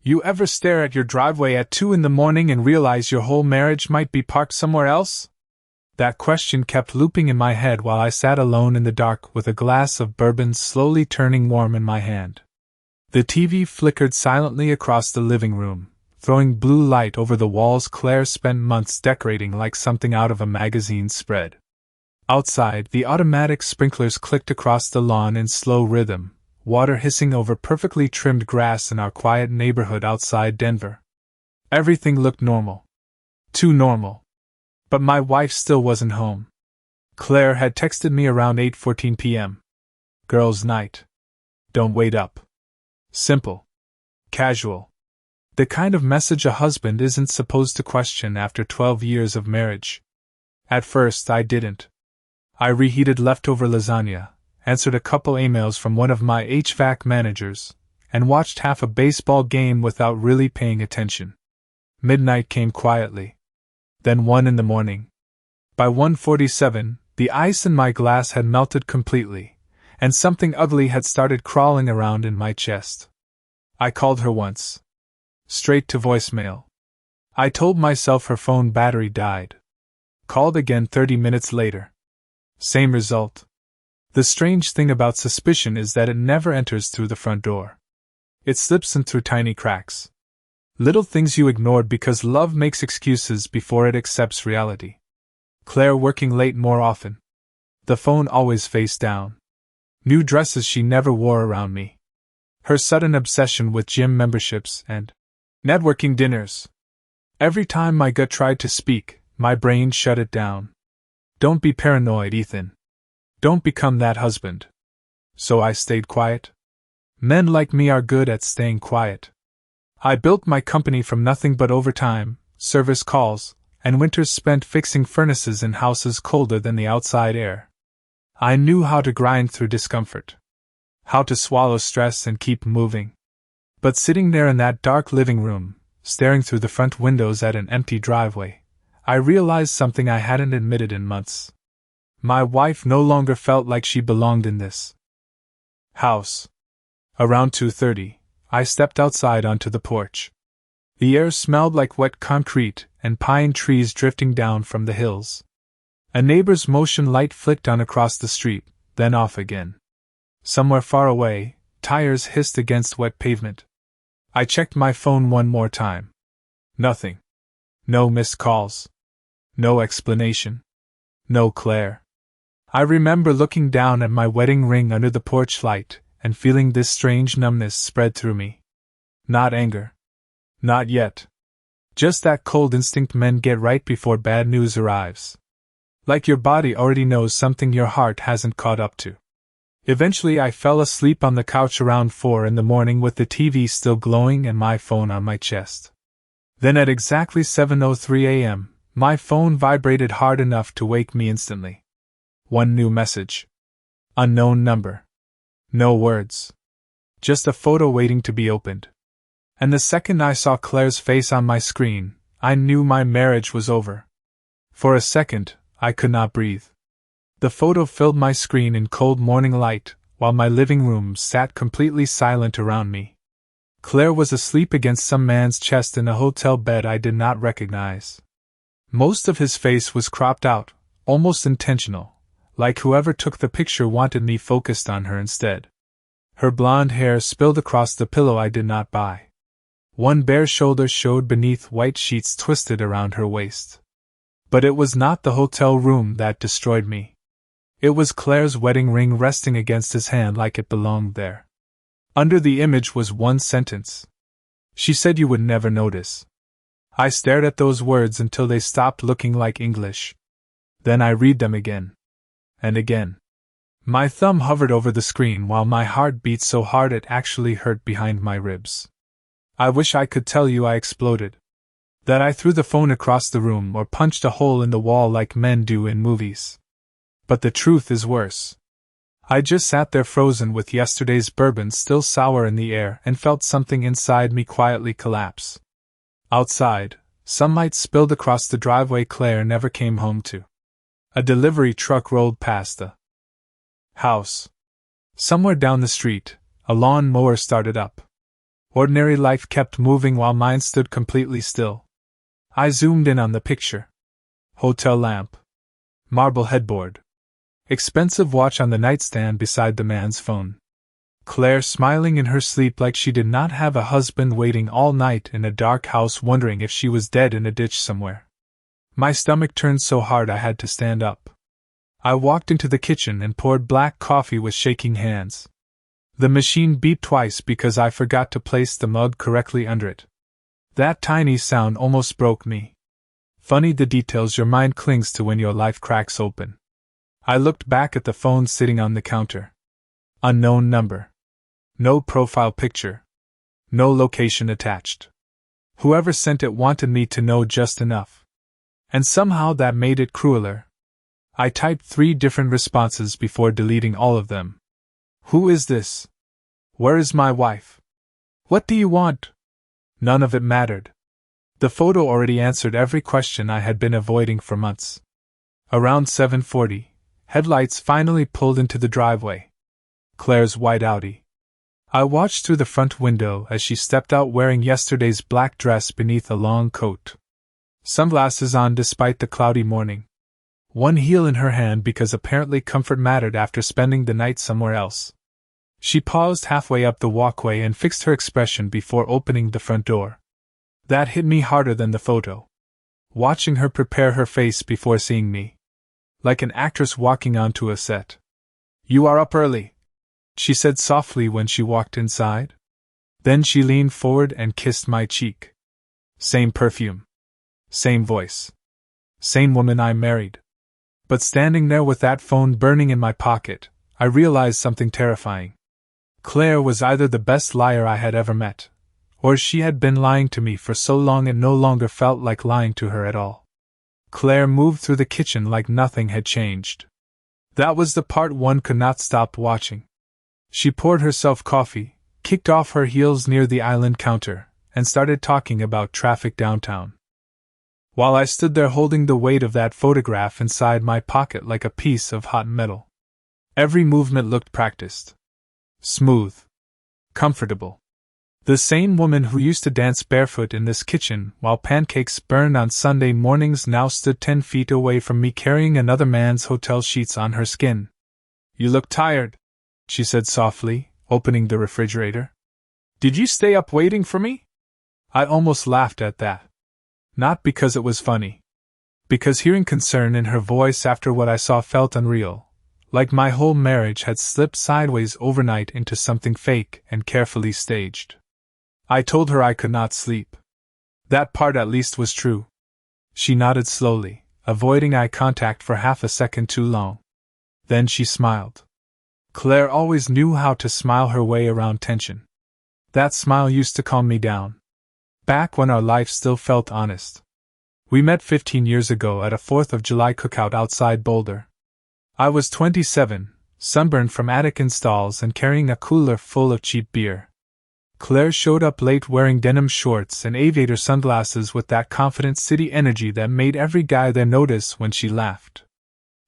You ever stare at your driveway at 2 in the morning and realize your whole marriage might be parked somewhere else? That question kept looping in my head while I sat alone in the dark with a glass of bourbon slowly turning warm in my hand. The TV flickered silently across the living room, throwing blue light over the walls Claire spent months decorating like something out of a magazine spread. Outside, the automatic sprinklers clicked across the lawn in slow rhythm, water hissing over perfectly trimmed grass in our quiet neighborhood outside Denver. Everything looked normal. Too normal. But my wife still wasn't home. Claire had texted me around 8:14 p.m. Girls' night. Don't wait up. Simple. Casual. The kind of message a husband isn't supposed to question after 12 years of marriage. At first, I didn't. I reheated leftover lasagna, answered a couple emails from one of my HVAC managers, and watched half a baseball game without really paying attention. Midnight came quietly. Then 1 in the morning. By 1:47, the ice in my glass had melted completely, and something ugly had started crawling around in my chest. I called her once. Straight to voicemail. I told myself her phone battery died. Called again 30 minutes later. Same result. The strange thing about suspicion is that it never enters through the front door. It slips in through tiny cracks. Little things you ignored because love makes excuses before it accepts reality. Claire working late more often. The phone always face down. New dresses she never wore around me. Her sudden obsession with gym memberships and networking dinners. Every time my gut tried to speak, my brain shut it down. Don't be paranoid, Ethan. Don't become that husband. So I stayed quiet. Men like me are good at staying quiet. I built my company from nothing but overtime, service calls, and winters spent fixing furnaces in houses colder than the outside air. I knew how to grind through discomfort. How to swallow stress and keep moving. But sitting there in that dark living room, staring through the front windows at an empty driveway, I realized something I hadn't admitted in months. My wife no longer felt like she belonged in this house. Around 2:30, I stepped outside onto the porch. The air smelled like wet concrete and pine trees drifting down from the hills. A neighbor's motion light flicked on across the street, then off again. Somewhere far away, tires hissed against wet pavement. I checked my phone one more time. Nothing. No missed calls. No explanation. No Claire. I remember looking down at my wedding ring under the porch light and feeling this strange numbness spread through me. Not anger. Not yet. Just that cold instinct men get right before bad news arrives. Like your body already knows something your heart hasn't caught up to. Eventually I fell asleep on the couch around 4 in the morning with the TV still glowing and my phone on my chest. Then at exactly 7:03 a.m., my phone vibrated hard enough to wake me instantly. One new message. Unknown number. No words. Just a photo waiting to be opened. And the second I saw Claire's face on my screen, I knew my marriage was over. For a second, I could not breathe. The photo filled my screen in cold morning light, while my living room sat completely silent around me. Claire was asleep against some man's chest in a hotel bed I did not recognize. Most of his face was cropped out, almost intentional, like whoever took the picture wanted me focused on her instead. Her blonde hair spilled across the pillow I did not buy. One bare shoulder showed beneath white sheets twisted around her waist. But it was not the hotel room that destroyed me. It was Claire's wedding ring resting against his hand like it belonged there. Under the image was one sentence. She said you would never notice. I stared at those words until they stopped looking like English. Then I read them again. And again. My thumb hovered over the screen while my heart beat so hard it actually hurt behind my ribs. I wish I could tell you I exploded. That I threw the phone across the room or punched a hole in the wall like men do in movies. But the truth is worse. I just sat there frozen with yesterday's bourbon still sour in the air and felt something inside me quietly collapse. Outside, sunlight spilled across the driveway Claire never came home to. A delivery truck rolled past the house. Somewhere down the street, a lawn mower started up. Ordinary life kept moving while mine stood completely still. I zoomed in on the picture. Hotel lamp. Marble headboard. Expensive watch on the nightstand beside the man's phone. Claire smiling in her sleep like she did not have a husband, waiting all night in a dark house wondering if she was dead in a ditch somewhere. My stomach turned so hard I had to stand up. I walked into the kitchen and poured black coffee with shaking hands. The machine beeped twice because I forgot to place the mug correctly under it. That tiny sound almost broke me. Funny the details your mind clings to when your life cracks open. I looked back at the phone sitting on the counter. Unknown number. No profile picture. No location attached. Whoever sent it wanted me to know just enough. And somehow that made it crueler. I typed 3 different responses before deleting all of them. Who is this? Where is my wife? What do you want? None of it mattered. The photo already answered every question I had been avoiding for months. Around 7:40, headlights finally pulled into the driveway. Claire's white Audi. I watched through the front window as she stepped out wearing yesterday's black dress beneath a long coat. Sunglasses on despite the cloudy morning. One heel in her hand because apparently comfort mattered after spending the night somewhere else. She paused halfway up the walkway and fixed her expression before opening the front door. That hit me harder than the photo. Watching her prepare her face before seeing me. Like an actress walking onto a set. "You are up early," she said softly when she walked inside. Then she leaned forward and kissed my cheek. Same perfume. Same voice. Same woman I married. But standing there with that phone burning in my pocket, I realized something terrifying. Claire was either the best liar I had ever met, or she had been lying to me for so long it no longer felt like lying to her at all. Claire moved through the kitchen like nothing had changed. That was the part one could not stop watching. She poured herself coffee, kicked off her heels near the island counter, and started talking about traffic downtown. While I stood there holding the weight of that photograph inside my pocket like a piece of hot metal. Every movement looked practiced. Smooth. Comfortable. The same woman who used to dance barefoot in this kitchen while pancakes burned on Sunday mornings now stood 10 feet away from me carrying another man's hotel sheets on her skin. "You look tired," she said softly, opening the refrigerator. "Did you stay up waiting for me?" I almost laughed at that. Not because it was funny. Because hearing concern in her voice after what I saw felt unreal, like my whole marriage had slipped sideways overnight into something fake and carefully staged. I told her I could not sleep. That part at least was true. She nodded slowly, avoiding eye contact for half a second too long. Then she smiled. Claire always knew how to smile her way around tension. That smile used to calm me down. Back when our life still felt honest. We met 15 years ago at a 4th of July cookout outside Boulder. I was 27, sunburned from attic installs and carrying a cooler full of cheap beer. Claire showed up late wearing denim shorts and aviator sunglasses with that confident city energy that made every guy there notice when she laughed.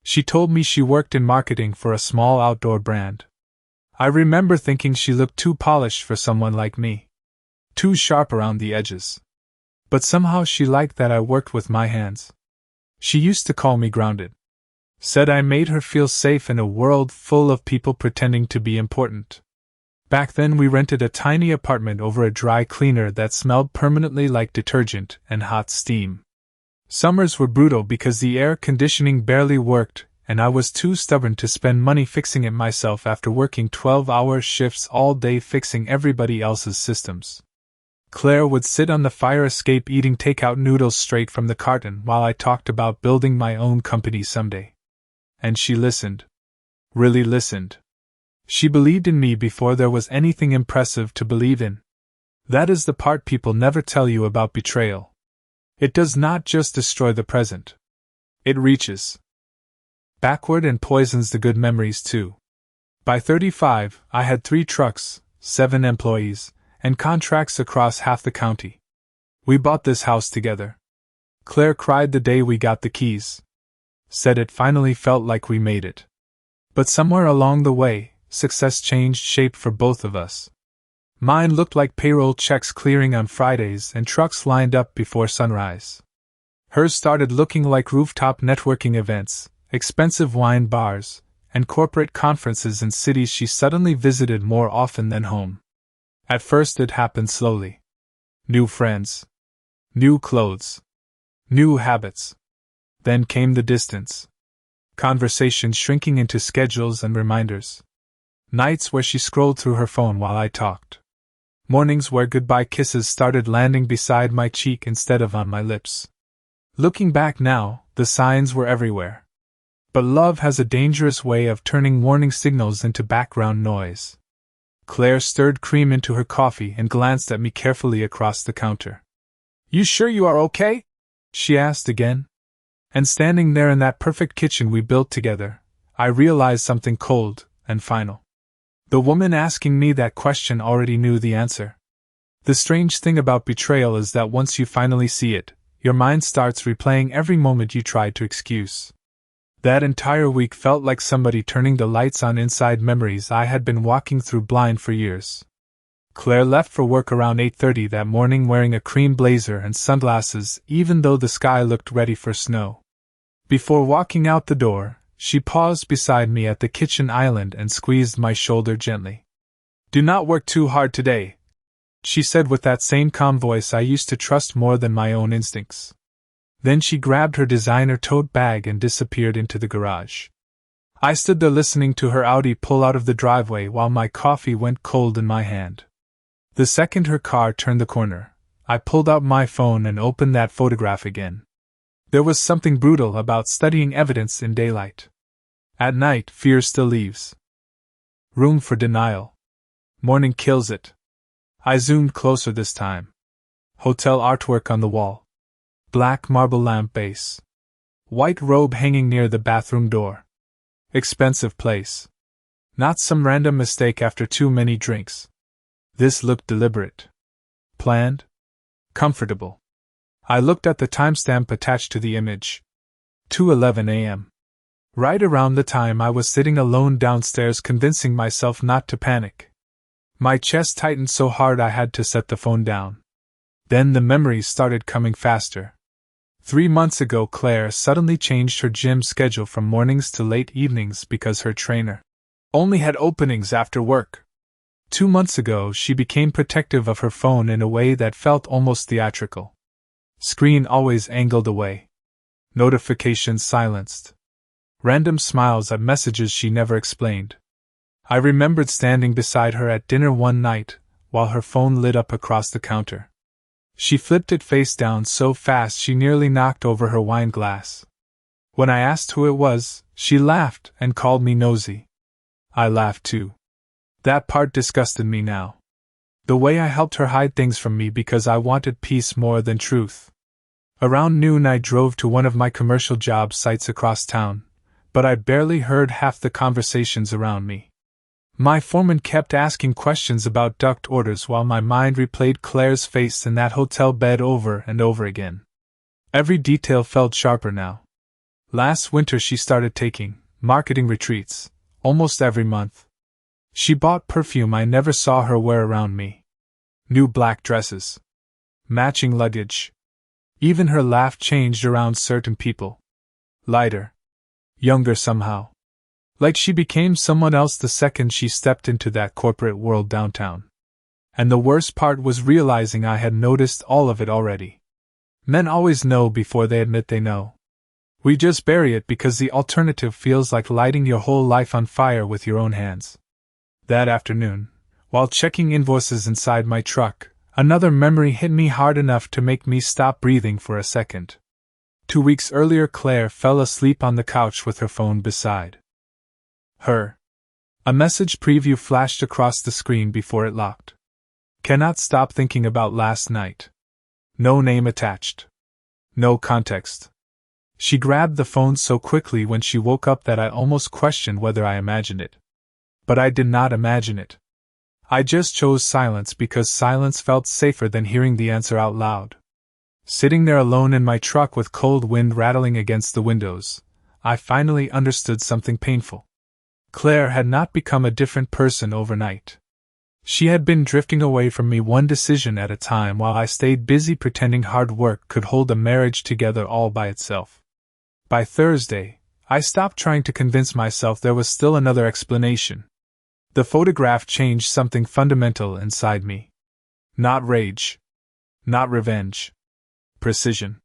She told me she worked in marketing for a small outdoor brand. I remember thinking she looked too polished for someone like me. Too sharp around the edges. But somehow she liked that I worked with my hands. She used to call me grounded. Said I made her feel safe in a world full of people pretending to be important. Back then we rented a tiny apartment over a dry cleaner that smelled permanently like detergent and hot steam. Summers were brutal because the air conditioning barely worked, and I was too stubborn to spend money fixing it myself after working 12-hour shifts all day fixing everybody else's systems. Claire would sit on the fire escape eating takeout noodles straight from the carton while I talked about building my own company someday. And she listened. Really listened. She believed in me before there was anything impressive to believe in. That is the part people never tell you about betrayal. It does not just destroy the present. It reaches backward and poisons the good memories too. By 35, I had 3 trucks, 7 employees, and contracts across half the county. We bought this house together. Claire cried the day we got the keys. Said it finally felt like we made it. But somewhere along the way, success changed shape for both of us. Mine looked like payroll checks clearing on Fridays and trucks lined up before sunrise. Hers started looking like rooftop networking events, expensive wine bars, and corporate conferences in cities she suddenly visited more often than home. At first it happened slowly. New friends. New clothes. New habits. Then came the distance. Conversations shrinking into schedules and reminders. Nights where she scrolled through her phone while I talked. Mornings where goodbye kisses started landing beside my cheek instead of on my lips. Looking back now, the signs were everywhere. But love has a dangerous way of turning warning signals into background noise. Claire stirred cream into her coffee and glanced at me carefully across the counter. "You sure you are okay?" she asked again. And standing there in that perfect kitchen we built together, I realized something cold and final. The woman asking me that question already knew the answer. The strange thing about betrayal is that once you finally see it, your mind starts replaying every moment you tried to excuse. That entire week felt like somebody turning the lights on inside memories I had been walking through blind for years. Claire left for work around 8:30 that morning wearing a cream blazer and sunglasses, even though the sky looked ready for snow. Before walking out the door, she paused beside me at the kitchen island and squeezed my shoulder gently. "Do not work too hard today," she said with that same calm voice I used to trust more than my own instincts. Then she grabbed her designer tote bag and disappeared into the garage. I stood there listening to her Audi pull out of the driveway while my coffee went cold in my hand. The second her car turned the corner, I pulled out my phone and opened that photograph again. There was something brutal about studying evidence in daylight. At night, fear still leaves room for denial. Morning kills it. I zoomed closer this time. Hotel artwork on the wall. Black marble lamp base. White robe hanging near the bathroom door. Expensive place. Not some random mistake after too many drinks. This looked deliberate. Planned. Comfortable. I looked at the timestamp attached to the image. 2:11 a.m. Right around the time I was sitting alone downstairs convincing myself not to panic. My chest tightened so hard I had to set the phone down. Then the memories started coming faster. 3 months ago Claire suddenly changed her gym schedule from mornings to late evenings because her trainer only had openings after work. 2 months ago she became protective of her phone in a way that felt almost theatrical. Screen always angled away. Notifications silenced. Random smiles at messages she never explained. I remembered standing beside her at dinner one night, while her phone lit up across the counter. She flipped it face down so fast she nearly knocked over her wine glass. When I asked who it was, she laughed and called me nosy. I laughed too. That part disgusted me now. The way I helped her hide things from me because I wanted peace more than truth. Around noon I drove to one of my commercial job sites across town, but I barely heard half the conversations around me. My foreman kept asking questions about duct orders while my mind replayed Claire's face in that hotel bed over and over again. Every detail felt sharper now. Last winter she started taking marketing retreats, almost every month. She bought perfume I never saw her wear around me. New black dresses. Matching luggage. Even her laugh changed around certain people. Lighter. Younger somehow. Like she became someone else the second she stepped into that corporate world downtown. And the worst part was realizing I had noticed all of it already. Men always know before they admit they know. We just bury it because the alternative feels like lighting your whole life on fire with your own hands. That afternoon, while checking invoices inside my truck, another memory hit me hard enough to make me stop breathing for a second. 2 weeks earlier Claire fell asleep on the couch with her phone beside her. A message preview flashed across the screen before it locked. Cannot stop thinking about last night. No name attached. No context. She grabbed the phone so quickly when she woke up that I almost questioned whether I imagined it. But I did not imagine it. I just chose silence because silence felt safer than hearing the answer out loud. Sitting there alone in my truck with cold wind rattling against the windows, I finally understood something painful. Claire had not become a different person overnight. She had been drifting away from me one decision at a time while I stayed busy pretending hard work could hold a marriage together all by itself. By Thursday, I stopped trying to convince myself there was still another explanation. The photograph changed something fundamental inside me. Not rage. Not revenge. Precision.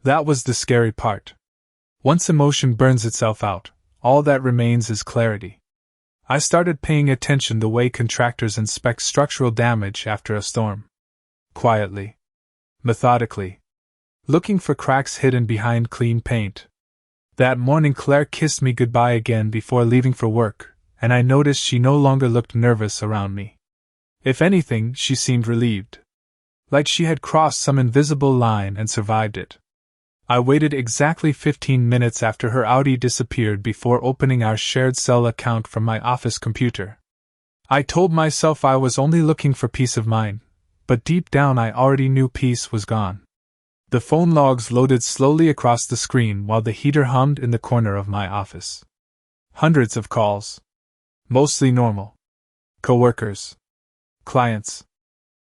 That was the scary part. Once emotion burns itself out, all that remains is clarity. I started paying attention the way contractors inspect structural damage after a storm. Quietly. Methodically. Looking for cracks hidden behind clean paint. That morning Claire kissed me goodbye again before leaving for work, and I noticed she no longer looked nervous around me. If anything, she seemed relieved. Like she had crossed some invisible line and survived it. I waited exactly 15 minutes after her Audi disappeared before opening our shared cell account from my office computer. I told myself I was only looking for peace of mind, but deep down I already knew peace was gone. The phone logs loaded slowly across the screen while the heater hummed in the corner of my office. Hundreds of calls. Mostly normal. Coworkers. Clients.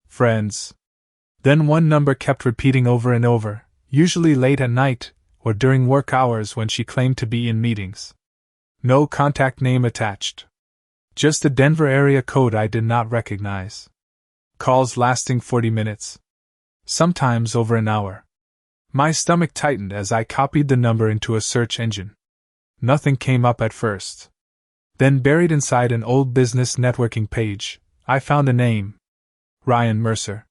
Friends. Then one number kept repeating over and over, usually late at night, or during work hours when she claimed to be in meetings. No contact name attached. Just a Denver area code I did not recognize. Calls lasting 40 minutes. Sometimes over an hour. My stomach tightened as I copied the number into a search engine. Nothing came up at first. Then buried inside an old business networking page, I found a name. Ryan Mercer.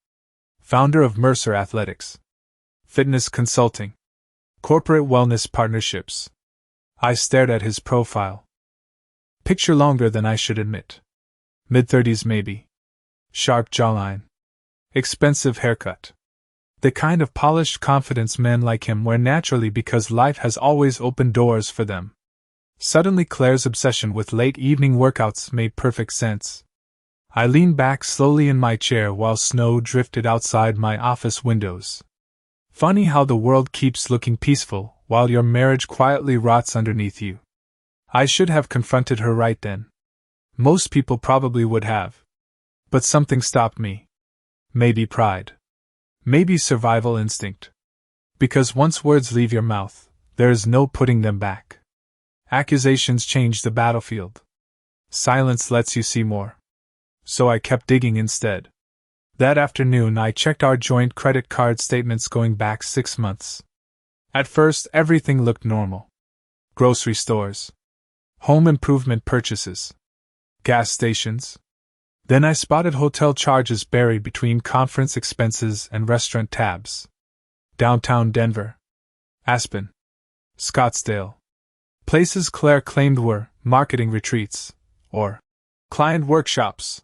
Founder of Mercer Athletics. Fitness consulting. Corporate wellness partnerships. I stared at his profile. Picture longer than I should admit. Mid-30s maybe. Sharp jawline. Expensive haircut. The kind of polished confidence men like him wear naturally because life has always opened doors for them. Suddenly Claire's obsession with late evening workouts made perfect sense. I leaned back slowly in my chair while snow drifted outside my office windows. Funny how the world keeps looking peaceful while your marriage quietly rots underneath you. I should have confronted her right then. Most people probably would have. But something stopped me. Maybe pride. Maybe survival instinct. Because once words leave your mouth, there is no putting them back. Accusations change the battlefield. Silence lets you see more. So I kept digging instead. That afternoon I checked our joint credit card statements going back 6 months. At first everything looked normal. Grocery stores. Home improvement purchases. Gas stations. Then I spotted hotel charges buried between conference expenses and restaurant tabs. Downtown Denver. Aspen. Scottsdale. Places Claire claimed were marketing retreats, or client workshops.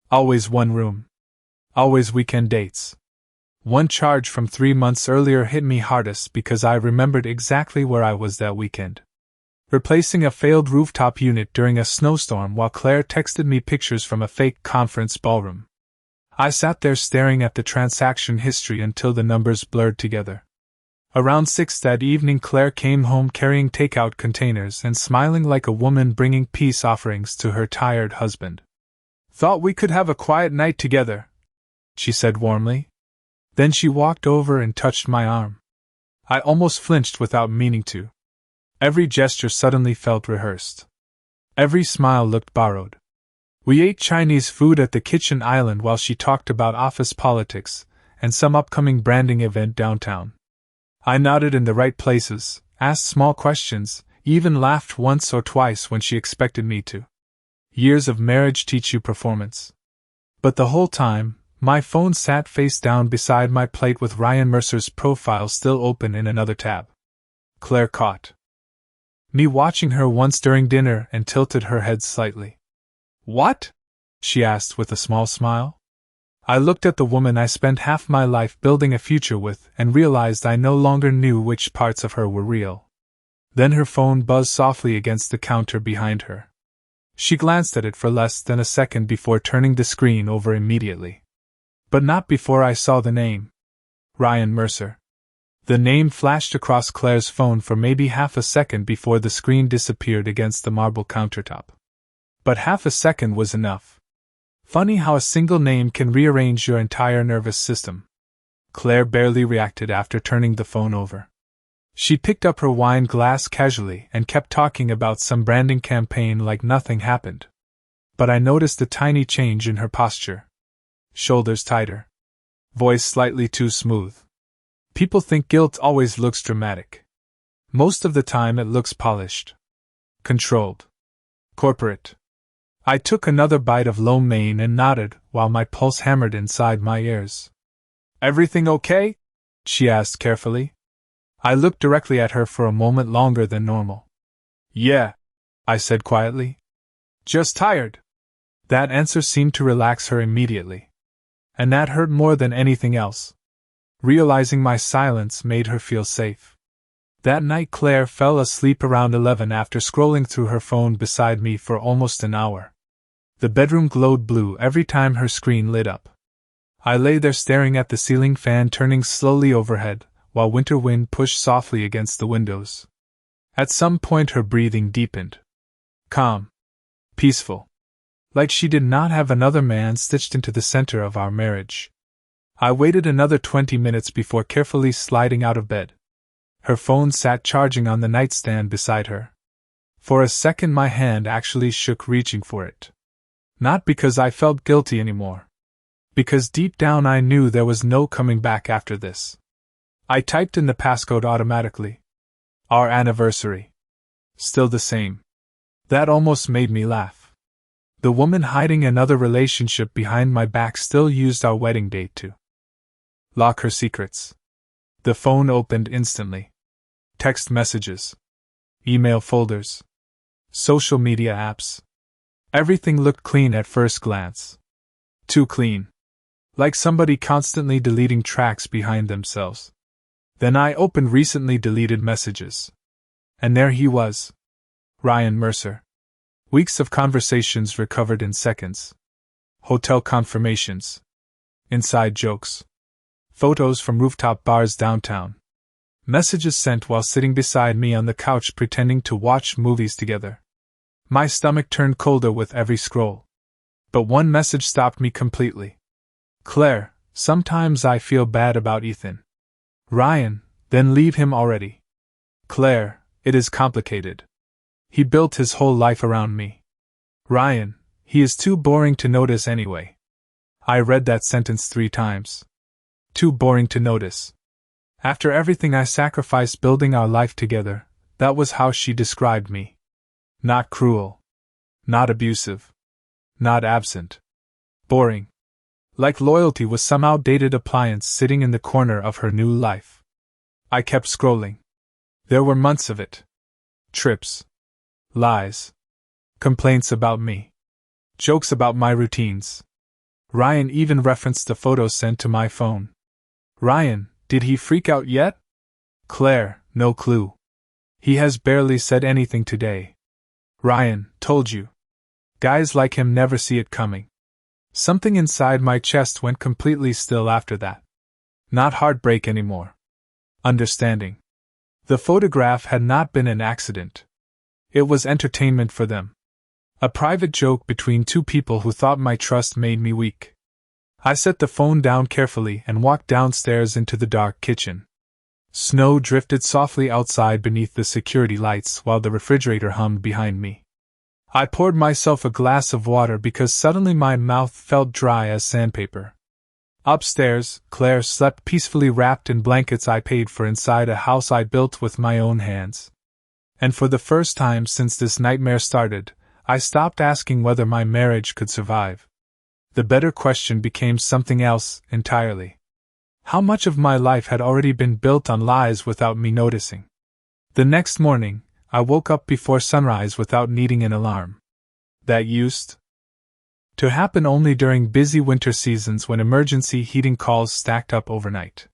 Always one room. Always weekend dates. One charge from 3 months earlier hit me hardest because I remembered exactly where I was that weekend. Replacing a failed rooftop unit during a snowstorm while Claire texted me pictures from a fake conference ballroom. I sat there staring at the transaction history until the numbers blurred together. Around 6 that evening Claire came home carrying takeout containers and smiling like a woman bringing peace offerings to her tired husband. "Thought we could have a quiet night together," she said warmly. Then she walked over and touched my arm. I almost flinched without meaning to. Every gesture suddenly felt rehearsed. Every smile looked borrowed. We ate Chinese food at the kitchen island while she talked about office politics and some upcoming branding event downtown. I nodded in the right places, asked small questions, even laughed once or twice when she expected me to. Years of marriage teach you performance. But the whole time, my phone sat face down beside my plate with Ryan Mercer's profile still open in another tab. Claire caught me watching her once during dinner and tilted her head slightly. "What?" she asked with a small smile. I looked at the woman I spent half my life building a future with and realized I no longer knew which parts of her were real. Then her phone buzzed softly against the counter behind her. She glanced at it for less than a second before turning the screen over immediately. But not before I saw the name. Ryan Mercer. The name flashed across Claire's phone for maybe half a second before the screen disappeared against the marble countertop. But half a second was enough. Funny how a single name can rearrange your entire nervous system. Claire barely reacted after turning the phone over. She picked up her wine glass casually and kept talking about some branding campaign like nothing happened. But I noticed a tiny change in her posture. Shoulders tighter. Voice slightly too smooth. People think guilt always looks dramatic. Most of the time it looks polished. Controlled. Corporate. I took another bite of lo mein and nodded while my pulse hammered inside my ears. "Everything okay?" she asked carefully. I looked directly at her for a moment longer than normal. "Yeah," I said quietly. "Just tired." That answer seemed to relax her immediately. And that hurt more than anything else. Realizing my silence made her feel safe. That night Claire fell asleep around 11 after scrolling through her phone beside me for almost an hour. The bedroom glowed blue every time her screen lit up. I lay there staring at the ceiling fan turning slowly overhead, while winter wind pushed softly against the windows. At some point her breathing deepened. Calm. Peaceful. Like she did not have another man stitched into the center of our marriage. I waited another 20 minutes before carefully sliding out of bed. Her phone sat charging on the nightstand beside her. For a second my hand actually shook reaching for it. Not because I felt guilty anymore. Because deep down I knew there was no coming back after this. I typed in the passcode automatically. Our anniversary. Still the same. That almost made me laugh. The woman hiding another relationship behind my back still used our wedding date to lock her secrets. The phone opened instantly. Text messages. Email folders. Social media apps. Everything looked clean at first glance. Too clean. Like somebody constantly deleting tracks behind themselves. Then I opened recently deleted messages. And there he was. Ryan Mercer. Weeks of conversations recovered in seconds. Hotel confirmations. Inside jokes. Photos from rooftop bars downtown. Messages sent while sitting beside me on the couch pretending to watch movies together. My stomach turned colder with every scroll. But one message stopped me completely. Claire, sometimes I feel bad about Ethan. Ryan, then leave him already. Claire, it is complicated. He built his whole life around me. Ryan, he is too boring to notice anyway. I read that sentence 3 times. Too boring to notice. After everything I sacrificed building our life together, that was how she described me. Not cruel. Not abusive. Not absent. Boring. Like loyalty was some outdated appliance sitting in the corner of her new life. I kept scrolling. There were months of it. Trips. Lies. Complaints about me. Jokes about my routines. Ryan even referenced the photos sent to my phone. Ryan, did he freak out yet? Claire, no clue. He has barely said anything today. Ryan, told you. Guys like him never see it coming. Something inside my chest went completely still after that. Not heartbreak anymore. Understanding. The photograph had not been an accident. It was entertainment for them. A private joke between 2 people who thought my trust made me weak. I set the phone down carefully and walked downstairs into the dark kitchen. Snow drifted softly outside beneath the security lights while the refrigerator hummed behind me. I poured myself a glass of water because suddenly my mouth felt dry as sandpaper. Upstairs, Claire slept peacefully wrapped in blankets I paid for inside a house I built with my own hands. And for the first time since this nightmare started, I stopped asking whether my marriage could survive. The better question became something else entirely. How much of my life had already been built on lies without me noticing? The next morning, I woke up before sunrise without needing an alarm. That used to happen only during busy winter seasons when emergency heating calls stacked up overnight.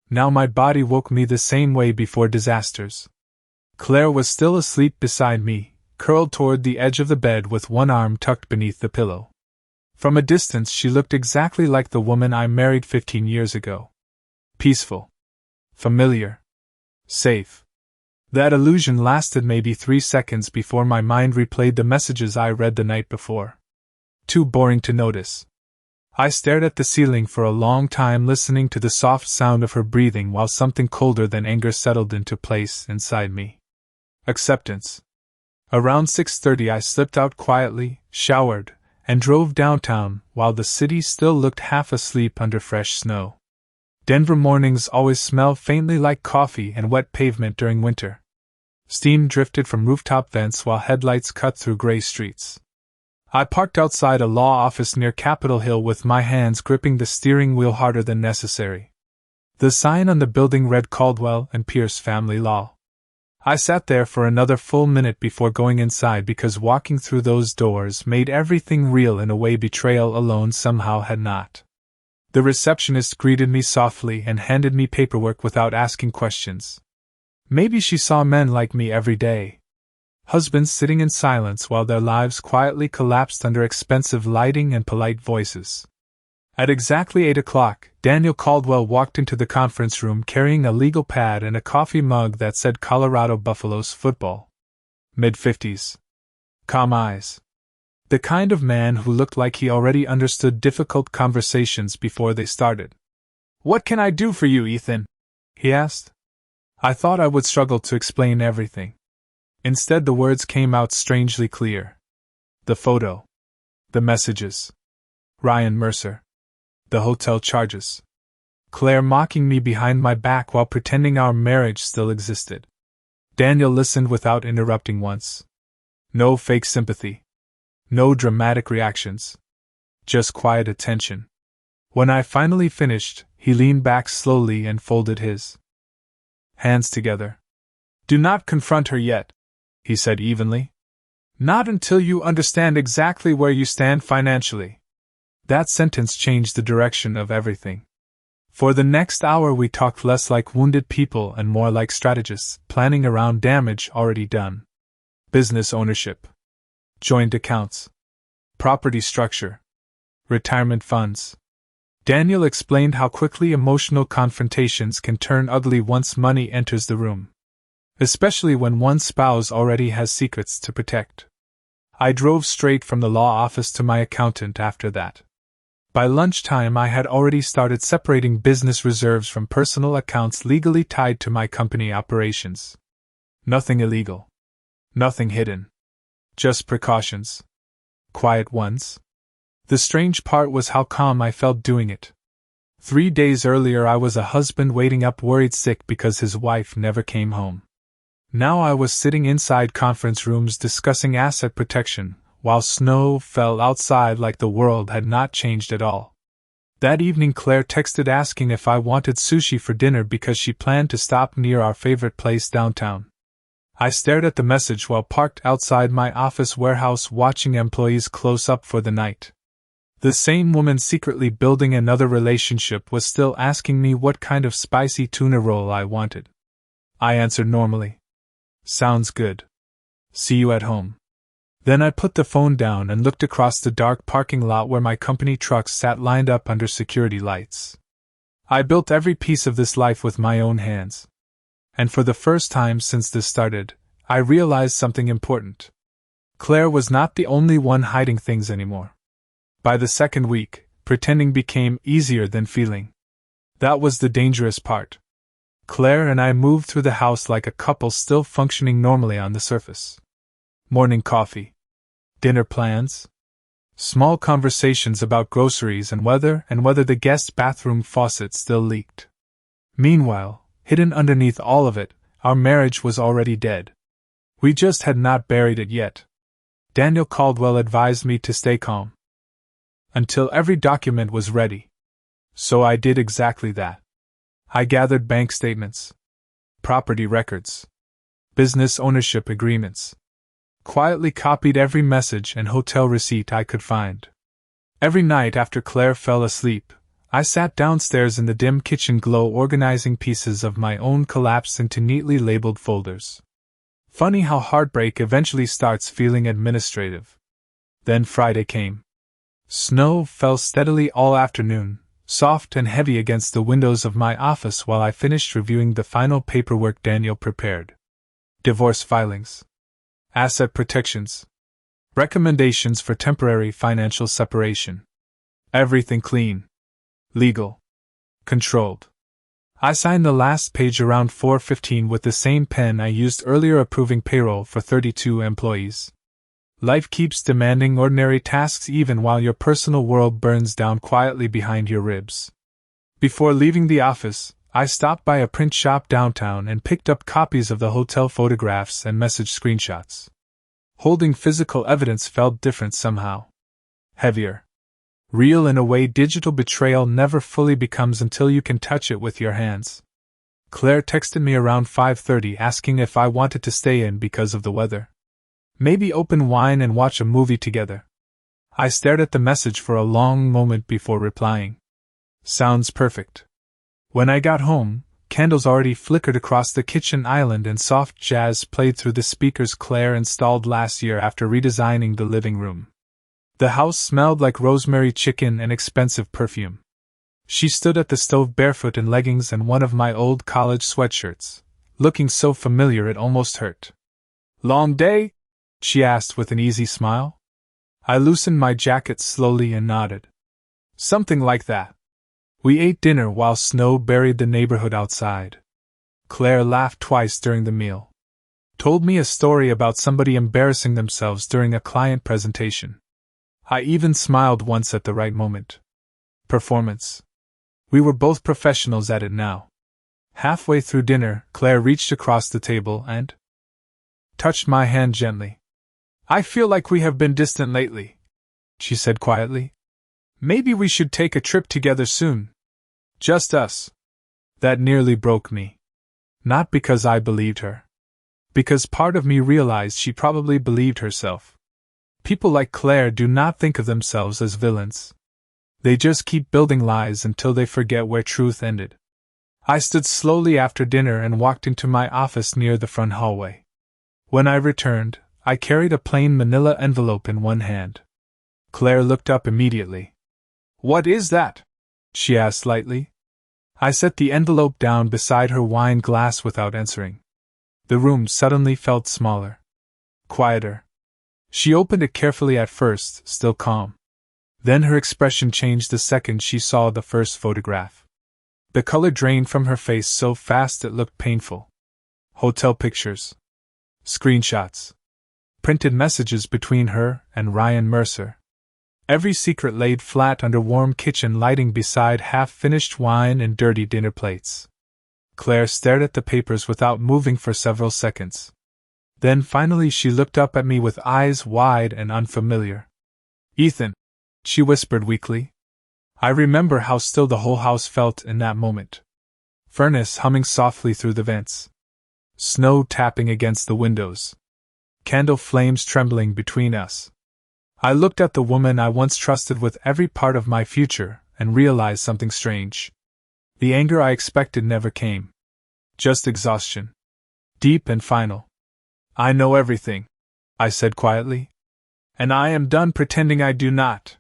Now my body woke me the same way before disasters. Claire was still asleep beside me, curled toward the edge of the bed with one arm tucked beneath the pillow. From a distance she looked exactly like the woman I married 15 years ago. Peaceful. Familiar. Safe. That illusion lasted maybe 3 seconds before my mind replayed the messages I read the night before. too boring to notice. I stared at the ceiling for a long time, listening to the soft sound of her breathing while something colder than anger settled into place inside me. Acceptance. Around 6:30 I slipped out quietly, showered, and drove downtown while the city still looked half asleep under fresh snow. Denver mornings always smell faintly like coffee and wet pavement during winter. Steam drifted from rooftop vents while headlights cut through gray streets. I parked outside a law office near Capitol Hill with my hands gripping the steering wheel harder than necessary. The sign on the building read Caldwell and Pierce Family Law. I sat there for another full minute before going inside because walking through those doors made everything real in a way betrayal alone somehow had not. The receptionist greeted me softly and handed me paperwork without asking questions. Maybe she saw men like me every day. Husbands sitting in silence while their lives quietly collapsed under expensive lighting and polite voices. At exactly 8 o'clock, Daniel Caldwell walked into the conference room carrying a legal pad and a coffee mug that said Colorado Buffaloes football. Mid-50s. Calm eyes. The kind of man who looked like he already understood difficult conversations before they started. "What can I do for you, Ethan?" he asked. I thought I would struggle to explain everything. Instead, the words came out strangely clear. The photo. The messages. Ryan Mercer. The hotel charges. Claire mocking me behind my back while pretending our marriage still existed. Daniel listened without interrupting once. No fake sympathy. No dramatic reactions. Just quiet attention. When I finally finished, he leaned back slowly and folded his hands together. "Do not confront her yet," he said evenly. "Not until you understand exactly where you stand financially." That sentence changed the direction of everything. For the next hour we talked less like wounded people and more like strategists, planning around damage already done. Business ownership. Joint accounts. Property structure. Retirement funds. Daniel explained how quickly emotional confrontations can turn ugly once money enters the room. Especially when one spouse already has secrets to protect. I drove straight from the law office to my accountant after that. By lunchtime I had already started separating business reserves from personal accounts legally tied to my company operations. Nothing illegal. Nothing hidden. Just precautions. Quiet ones. The strange part was how calm I felt doing it. 3 days earlier I was a husband waiting up worried sick because his wife never came home. Now I was sitting inside conference rooms discussing asset protection, while snow fell outside like the world had not changed at all. That evening Claire texted asking if I wanted sushi for dinner because she planned to stop near our favorite place downtown. I stared at the message while parked outside my office warehouse watching employees close up for the night. The same woman secretly building another relationship was still asking me what kind of spicy tuna roll I wanted. I answered normally. "Sounds good. See you at home." Then I put the phone down and looked across the dark parking lot where my company trucks sat lined up under security lights. I built every piece of this life with my own hands. And for the first time since this started, I realized something important. Claire was not the only one hiding things anymore. By the second week, pretending became easier than feeling. That was the dangerous part. Claire and I moved through the house like a couple still functioning normally on the surface. Morning coffee. Dinner plans. Small conversations about groceries and whether the guest bathroom faucet still leaked. Meanwhile, hidden underneath all of it, our marriage was already dead. We just had not buried it yet. Daniel Caldwell advised me to stay calm until every document was ready. So I did exactly that. I gathered bank statements, property records, business ownership agreements, quietly copied every message and hotel receipt I could find. Every night after Claire fell asleep, I sat downstairs in the dim kitchen glow organizing pieces of my own collapse into neatly labeled folders. Funny how heartbreak eventually starts feeling administrative. Then Friday came. Snow fell steadily all afternoon, soft and heavy against the windows of my office while I finished reviewing the final paperwork Daniel prepared. Divorce filings. Asset protections. Recommendations for temporary financial separation. Everything clean. Legal. Controlled. I signed the last page around 4:15 with the same pen I used earlier approving payroll for 32 employees. Life keeps demanding ordinary tasks even while your personal world burns down quietly behind your ribs. Before leaving the office, I stopped by a print shop downtown and picked up copies of the hotel photographs and message screenshots. Holding physical evidence felt different somehow. Heavier. Real in a way digital betrayal never fully becomes until you can touch it with your hands. Claire texted me around 5:30 asking if I wanted to stay in because of the weather. Maybe open wine and watch a movie together. I stared at the message for a long moment before replying. Sounds perfect. When I got home, candles already flickered across the kitchen island and soft jazz played through the speakers Claire installed last year after redesigning the living room. The house smelled like rosemary chicken and expensive perfume. She stood at the stove barefoot in leggings and one of my old college sweatshirts, looking so familiar it almost hurt. "Long day?" she asked with an easy smile. I loosened my jacket slowly and nodded. "Something like that." We ate dinner while snow buried the neighborhood outside. Claire laughed twice during the meal. Told me a story about somebody embarrassing themselves during a client presentation. I even smiled once at the right moment. Performance. We were both professionals at it now. Halfway through dinner, Claire reached across the table and touched my hand gently. "I feel like we have been distant lately," she said quietly. "Maybe we should take a trip together soon. Just us." That nearly broke me. Not because I believed her. Because part of me realized she probably believed herself. People like Claire do not think of themselves as villains. They just keep building lies until they forget where truth ended. I stood slowly after dinner and walked into my office near the front hallway. When I returned, I carried a plain manila envelope in one hand. Claire looked up immediately. "What is that?" she asked lightly. I set the envelope down beside her wine glass without answering. The room suddenly felt smaller. Quieter. She opened it carefully at first, still calm. Then her expression changed the second she saw the first photograph. The color drained from her face so fast it looked painful. Hotel pictures. Screenshots. Printed messages between her and Ryan Mercer. Every secret laid flat under warm kitchen lighting beside half-finished wine and dirty dinner plates. Claire stared at the papers without moving for several seconds. Then finally she looked up at me with eyes wide and unfamiliar. "Ethan," she whispered weakly. I remember how still the whole house felt in that moment. Furnace humming softly through the vents. Snow tapping against the windows. Candle flames trembling between us. I looked at the woman I once trusted with every part of my future and realized something strange. The anger I expected never came. Just exhaustion. Deep and final. "I know everything," I said quietly. "And I am done pretending I do not."